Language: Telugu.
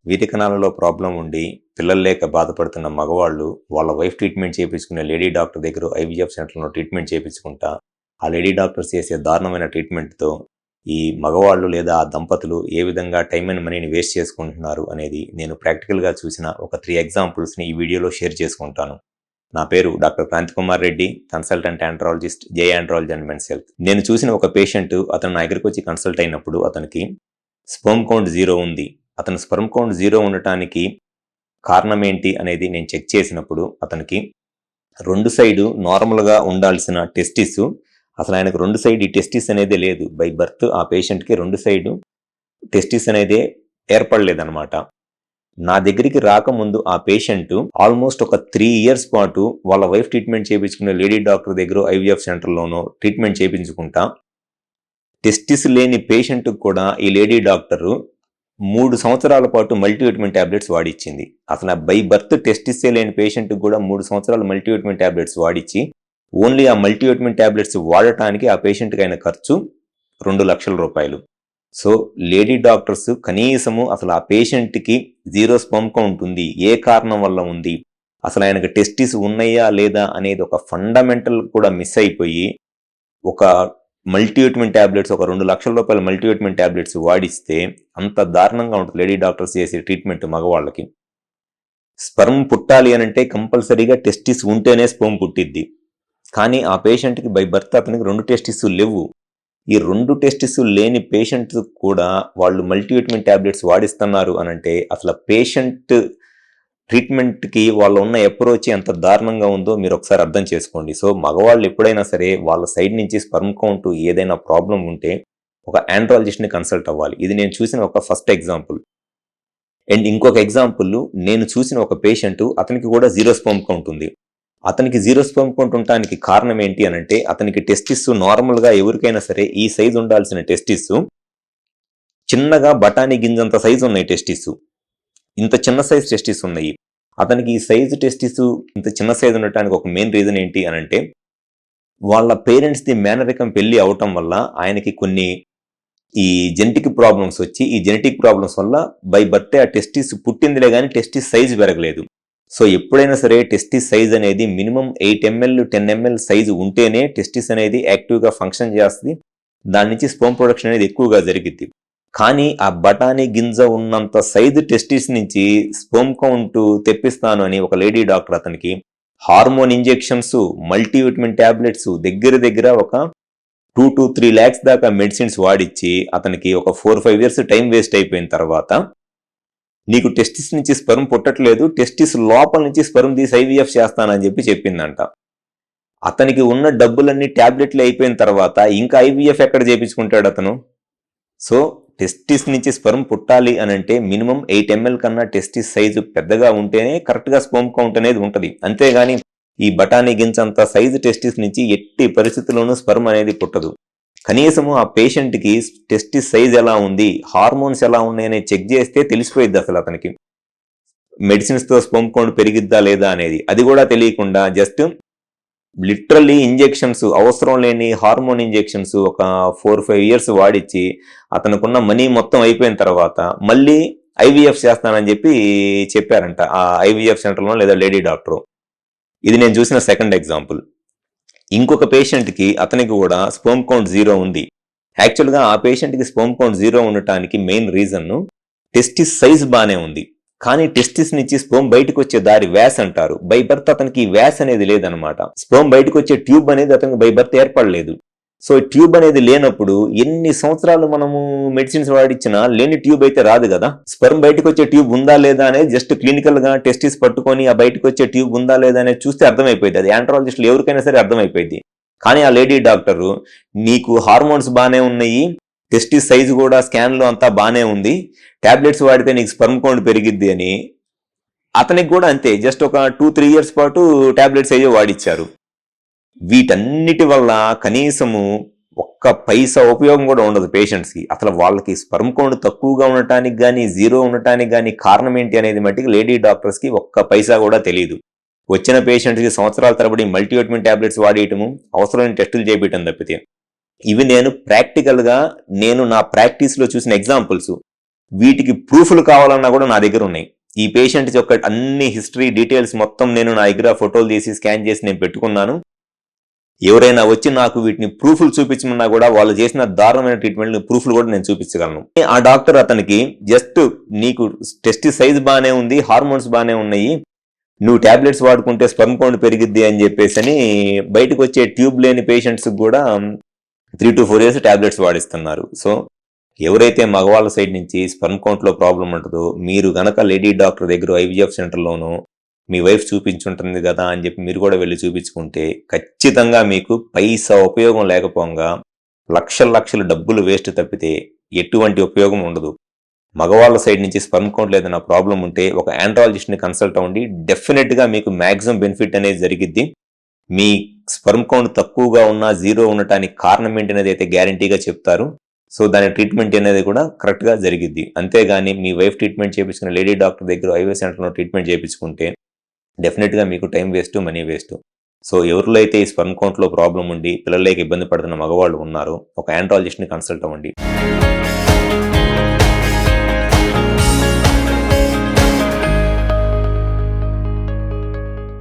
వీర్య కణాలలో ప్రాబ్లం ఉండి పిల్లలు లేక బాధపడుతున్న మగవాళ్ళు వాళ్ళ వైఫ్ ట్రీట్మెంట్ చేయించుకునే లేడీ డాక్టర్ దగ్గర ఐవీఎఫ్ సెంటర్లో ట్రీట్మెంట్ చేయించుకుంటా ఆ లేడీ డాక్టర్స్ చేసే దారుణమైన ట్రీట్మెంట్తో ఈ మగవాళ్ళు లేదా ఆ దంపతులు ఏ విధంగా టైం అండ్ మనీని వేస్ట్ చేసుకుంటున్నారు అనేది నేను ప్రాక్టికల్గా చూసిన ఒక 3 ఎగ్జాంపుల్స్ని ఈ వీడియోలో షేర్ చేసుకుంటాను. నా పేరు doctor Kranti Kumar Reddy, consultant andrologist, J andrology and men's health. నేను చూసిన ఒక పేషెంట్ అతను నా దగ్గరికి వచ్చి కన్సల్ట్ అయినప్పుడు అతనికి స్పెర్మ్ కౌంట్ 0 ఉంది. అతను స్పెర్మ్ కౌంట్ 0 ఉండటానికి కారణం ఏంటి అనేది నేను చెక్ చేసినప్పుడు అతనికి 2 సైడు నార్మల్గా ఉండాల్సిన టెస్టిస్, అసలు ఆయనకు 2 సైడ్ ఈ టెస్టిస్ అనేది లేదు. బై బర్త్ ఆ పేషెంట్కి 2 సైడు టెస్టిస్ అనేది ఏర్పడలేదన్నమాట. నా దగ్గరికి రాకముందు ఆ పేషెంట్ ఆల్మోస్ట్ ఒక 3 ఇయర్స్ పాటు వాళ్ళ వైఫ్ ట్రీట్మెంట్ చేయించుకునే లేడీ డాక్టర్ దగ్గర ఐవీఎఫ్ సెంటర్లోనో ట్రీట్మెంట్ చేయించుకుంటా టెస్టిస్ లేని పేషెంట్ కూడా ఈ లేడీ డాక్టరు 3 సంవత్సరాల పాటు మల్టీవిటమిన్ టాబ్లెట్స్ వాడిచ్చింది. అసలు బై బర్త్ టెస్టిస్ లేని పేషెంట్ కూడా 3 సంవత్సరాలు మల్టీవిటమిన్ టాబ్లెట్స్ వాడిచ్చి ఓన్లీ ఆ మల్టీవిటమిన్ టాబ్లెట్స్ వాడటానికి ఆ పేషెంట్కి అయిన ఖర్చు 2 లక్షల రూపాయలు. సో లేడీ డాక్టర్స్ కనీసము అసలు ఆ పేషెంట్కి 0 స్పెర్మ్ కౌంట్ ఉంది, ఏ కారణం వల్ల ఉంది, అసలు ఆయనకు టెస్టిస్ ఉన్నాయా లేదా అనేది ఒక ఫండమెంటల్ కూడా మిస్ అయిపోయి ఒక మల్టీవిటమిన్ టాబ్లెట్స్, ఒక 2 లక్షల రూపాయల మల్టీవిటమిన్ టాబ్లెట్స్ వాడిస్తే అంత దారుణంగా ఉంటుంది లేడీ డాక్టర్స్ చేసే ట్రీట్మెంట్ మగవాళ్ళకి. స్పెర్మ్ పుట్టాలి అని అంటే కంపల్సరీగా టెస్టిస్ ఉంటేనే స్పెర్మ్ పుట్టిద్ది. కానీ ఆ పేషెంట్కి బై బర్త్ అతనికి 2 టెస్టిస్ లేవు. ఈ 2 టెస్టిస్ లేని పేషెంట్స్ కూడా వాళ్ళు మల్టీవిటమిన్ టాబ్లెట్స్ వాడిస్తున్నారు అనంటే అసలు పేషెంట్ ట్రీట్మెంట్కి వాళ్ళు ఉన్న అప్రోచ్ ఎంత దారుణంగా ఉందో మీరు ఒకసారి అర్థం చేసుకోండి. సో మగవాళ్ళు ఎప్పుడైనా సరే వాళ్ళ సైడ్ నుంచి స్పెర్మ్ కౌంట్ ఏదైనా ప్రాబ్లం ఉంటే ఒక ఆండ్రాలజిస్ట్ని కన్సల్ట్ అవ్వాలి. ఇది నేను చూసిన ఒక ఫస్ట్ ఎగ్జాంపుల్. అండ్ ఇంకొక ఎగ్జాంపుల్, నేను చూసిన ఒక పేషెంట్ అతనికి కూడా 0 స్పెర్మ్ కౌంట్ ఉంది. అతనికి 0 స్పెర్మ్ కౌంట్ ఉండటానికి కారణం ఏంటి అనంటే అతనికి టెస్టిస్ నార్మల్గా ఎవరికైనా సరే ఈ సైజు ఉండాల్సిన టెస్టిస్ చిన్నగా బఠానీ గింజంత సైజు ఉన్నాయి. టెస్టిస్ ఇంత చిన్న సైజు టెస్టిస్ ఉన్నాయి. అతనికి ఈ సైజు టెస్టిస్ ఇంత చిన్న సైజు ఉండటానికి ఒక మెయిన్ రీజన్ ఏంటి అనంటే వాళ్ళ పేరెంట్స్ది మేనరికం పెళ్లి అవటం వల్ల ఆయనకి కొన్ని ఈ జెనెటిక్ ప్రాబ్లమ్స్ వచ్చి ఈ జెనెటిక్ ప్రాబ్లమ్స్ వల్ల బై బర్త్ ఆ టెస్టిస్ పుట్టిందిలే కానీ టెస్టిస్ సైజు పెరగలేదు. సో ఎప్పుడైనా సరే టెస్టిస్ సైజ్ అనేది మినిమం 8 ml 10 ml సైజు ఉంటేనే టెస్టిస్ అనేది యాక్టివ్గా ఫంక్షన్ చేస్తుంది. దాని నుంచి స్పెర్మ్ ప్రొడక్షన్ అనేది ఎక్కువగా జరిగిద్ది. కానీ ఆ బఠానీ గింజ ఉన్నంత సైజు టెస్టిస్ నుంచి స్పెర్మ్ కౌంట్ తెప్పిస్తాను అని ఒక లేడీ డాక్టర్ అతనికి హార్మోన్ ఇంజెక్షన్స్, మల్టీవిటమిన్ టాబ్లెట్స్ దగ్గర ఒక 2 to 3 lakhs దాకా మెడిసిన్స్ వాడిచ్చి అతనికి ఒక 4-5 years టైం వేస్ట్ అయిపోయిన తర్వాత నీకు టెస్టిస్ నుంచి స్పెర్మ్ పుట్టట్లేదు, టెస్టిస్ లోపల నుంచి స్పెర్మ్ తీసి ఐవీఎఫ్ చేస్తానని చెప్పిందంట. అతనికి ఉన్న డబ్బులన్నీ ట్యాబ్లెట్లు అయిపోయిన తర్వాత ఇంకా ఐవీఎఫ్ ఎక్కడ చేయించుకుంటాడు అతను? సో టెస్టిస్ నుంచి స్పెర్మ్ పుట్టాలి అని అంటే మినిమం 8 ml కన్నా టెస్టిస్ సైజు పెద్దగా ఉంటేనే కరెక్ట్గా స్పెర్మ్ కౌంట్ అనేది ఉంటుంది. అంతేగాని ఈ బఠానీ గింజంత సైజు టెస్టిస్ నుంచి ఎట్టి పరిస్థితుల్లోనూ స్పెర్మ్ అనేది పుట్టదు. కనీసము ఆ పేషెంట్కి టెస్టిస్ సైజ్ ఎలా ఉంది, హార్మోన్స్ ఎలా ఉన్నాయని చెక్ చేస్తే తెలిసిపోయిద్ది అసలు అతనికి మెడిసిన్స్తో స్పెర్మ్ కౌంట్ పెరిగిద్దా లేదా అనేది. అది కూడా తెలియకుండా జస్ట్ లిటరల్లీ ఇంజెక్షన్స్, అవసరం లేని హార్మోన్ ఇంజెక్షన్స్ ఒక 4-5 years వాడిచ్చి అతనుకున్న మనీ మొత్తం అయిపోయిన తర్వాత మళ్ళీ ఐవీఎఫ్ చేస్తానని చెప్పారంట ఆ ఐవీఎఫ్ సెంటర్లో లేదా లేడీ డాక్టర్. ఇది నేను చూసిన సెకండ్ ఎగ్జాంపుల్. ఇంకొక పేషెంట్కి అతనికి కూడా స్పెర్మ్ కౌంట్ 0 ఉంది. యాక్చువల్గా ఆ పేషెంట్కి స్పెర్మ్ కౌంట్ 0 ఉండటానికి మెయిన్ రీజన్ టెస్టిస్ సైజ్ బాగానే ఉంది, కానీ టెస్టిస్ నుంచి స్పెర్మ్ బయటకు వచ్చే దారి వ్యాస్ అంటారు. బై బర్త్ అతనికి వ్యాస్ అనేది లేదనమాట. స్పెర్మ్ బయటకు వచ్చే ట్యూబ్ అనేది అతనికి బై బర్త్ ఏర్పడలేదు. సో ట్యూబ్ అనేది లేనప్పుడు ఎన్ని సంవత్సరాలు మనము మెడిసిన్స్ వాడిచ్చినా లేని ట్యూబ్ అయితే రాదు కదా. స్పెర్మ్ బయటకు వచ్చే ట్యూబ్ ఉందా లేదా అనేది జస్ట్ క్లినికల్ గా టెస్టిస్ పట్టుకొని ఆ బయటకు వచ్చే ట్యూబ్ ఉందా లేదా అనేది చూస్తే అర్థమైపోయింది. అది ఆండ్రాలజిస్టులు ఎవరికైనా సరే అర్థమైపోయింది. కానీ ఆ లేడీ డాక్టరు నీకు హార్మోన్స్ బాగానే ఉన్నాయి, టెస్టిస్ సైజు కూడా స్కాన్లో అంతా బాగానే ఉంది, టాబ్లెట్స్ వాడితే నీకు స్పెర్మ్ కౌంట్ పెరిగిద్ది అని అతనికి కూడా అంతే జస్ట్ ఒక 2-3 years పాటు టాబ్లెట్స్ అయ్యో వాడిచ్చారు. వీటన్నిటి వల్ల కనీసము ఒక్క పైసా ఉపయోగం కూడా ఉండదు పేషెంట్స్కి. అసలు వాళ్ళకి స్పెర్మ్ కౌంట్ తక్కువగా ఉండటానికి కానీ 0 ఉండటానికి కానీ కారణం ఏంటి అనేది మట్టికి లేడీ డాక్టర్స్కి ఒక్క పైసా కూడా తెలియదు. వచ్చిన పేషెంట్స్కి సంవత్సరాల తరబడి మల్టీవిటమిన్ టాబ్లెట్స్ వాడేయటము, అవసరమైన టెస్టులు చేయించడం తప్పితే. ఇవి నేను ప్రాక్టికల్గా నా ప్రాక్టీస్లో చూసిన ఎగ్జాంపుల్స్. వీటికి ప్రూఫ్లు కావాలన్నా కూడా నా దగ్గర ఉన్నాయి. ఈ పేషెంట్ యొక్క అన్ని హిస్టరీ డీటెయిల్స్ మొత్తం నేను నా దగ్గర ఫోటోలు తీసి స్కాన్ చేసి నేను పెట్టుకున్నాను. ఎవరైనా వచ్చి నాకు వీటిని ప్రూఫ్లు చూపించమన్నా కూడా వాళ్ళు చేసిన దారుణమైన ట్రీట్మెంట్ ప్రూఫ్లు కూడా నేను చూపించగలను. ఆ డాక్టర్ అతనికి జస్ట్ నీకు టెస్ట్ సైజ్ బాగానే ఉంది, హార్మోన్స్ బాగానే ఉన్నాయి, నువ్వు టాబ్లెట్స్ వాడుకుంటే స్పెర్మ్ కౌంట్ పెరిగిద్ది అని చెప్పేసి బయటకు వచ్చే ట్యూబ్ లేని పేషెంట్స్ కూడా 3 to 4 years టాబ్లెట్స్ వాడిస్తున్నారు. సో ఎవరైతే మగవాళ్ళ సైడ్ నుంచి స్పెర్మ్ కౌంట్ లో ప్రాబ్లం ఉంటుందో మీరు గనక లేడీ డాక్టర్ దగ్గర ఐవీఎఫ్ సెంటర్లోనూ మీ వైఫ్ చూపించుంటుంది కదా అని చెప్పి మీరు కూడా వెళ్ళి చూపించుకుంటే ఖచ్చితంగా మీకు పైసా ఉపయోగం లేకపోగా లక్షల డబ్బులు వేస్ట్ తప్పితే ఎటువంటి ఉపయోగం ఉండదు. మగవాళ్ళ సైడ్ నుంచి స్పెర్మ్ కౌంట్ ఏదైనా ప్రాబ్లం ఉంటే ఒక ఆండ్రాలజిస్ట్ని కన్సల్ట్ అవ్వండి. డెఫినెట్గా మీకు మ్యాక్సిమం బెనిఫిట్ అనేది జరిగిద్ది. మీ స్పెర్మ్ కౌంట్ తక్కువగా ఉన్నా జీరో ఉండటానికి కారణం ఏంటి అనేది అయితే గ్యారంటీగా చెప్తారు. సో దాని ట్రీట్మెంట్ అనేది కూడా కరెక్ట్గా జరిగిద్ది. అంతేగాని మీ వైఫ్ ట్రీట్మెంట్ చేయించుకున్న లేడీ డాక్టర్ దగ్గర ఐవీఎఫ్ సెంటర్లో ట్రీట్మెంట్ చేయించుకుంటే డెఫినెట్గా మీకు time waste, money waste. So ఎవరిలో అయితే ఈ స్పెర్మ్ కౌంట్లో ప్రాబ్లం ఉండి పిల్లలకి ఇబ్బంది పడుతున్న మగవాళ్ళు ఉన్నారో ఒక ఆండ్రాలజిస్ట్ని కన్సల్ట్ అవ్వండి.